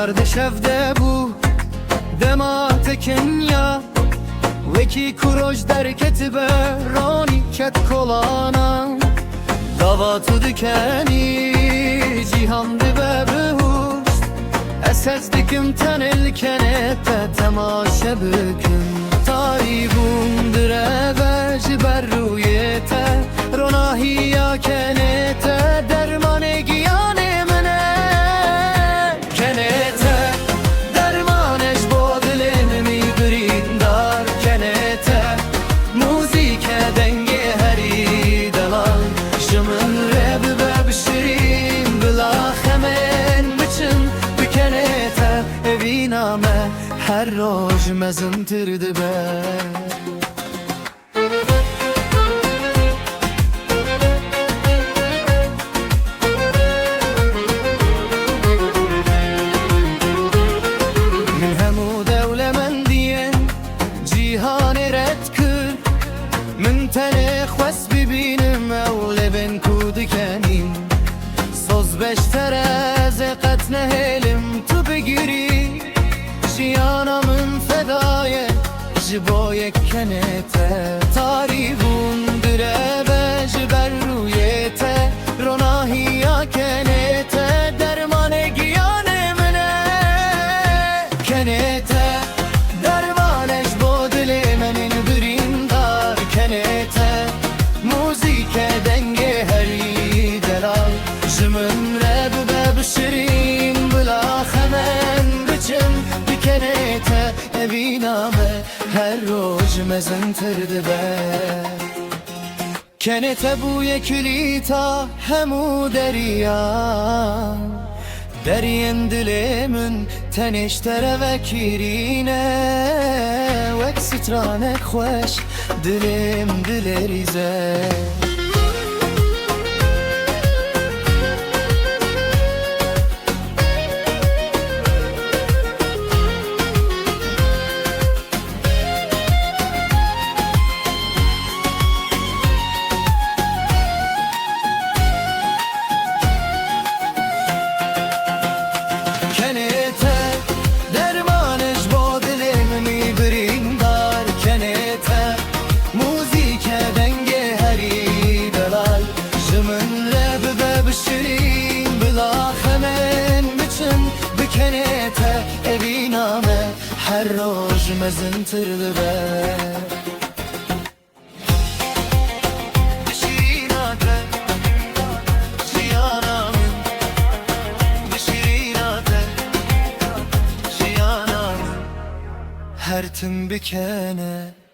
kardeş evde bu dema tekenya Veki kuroj derketi berani ket kolana Davatı dikeni cihan dibe behust Esez dikim tenel kenete temaşe büküm Taribun direveci berruyete Ronahiya kenete dermane giyane mene Kenete dermaneş bo dilim mi birindar Kenete muzike denge heri delal Jımın rebi bebşirin bila hemen biçin Bikenete eviname her roj mezintirdi be من تنخ وس ببینم اول بن کود کنیم سوز بشتر از قط نهلم تو بگیری جیانم فدای جبای کنته تاریبون دره به جبر رویته روناهیا کنته درمان گیان منه کنته درمانش با دل منین برین دار کنته موزیک دنگه هری دلال جمن رب ببشرین بلا خمن بچم بکنته evینامه her روز مزنترد به کنته بوی کلیتا همو دریا درین دلمون تنشتره و کیرینه وک سترانک خوش دلم دل ریزه کنته evینامه her روز مزنترد به بشیریناته جیانامın بشیریناته جیانامın her tüm bikene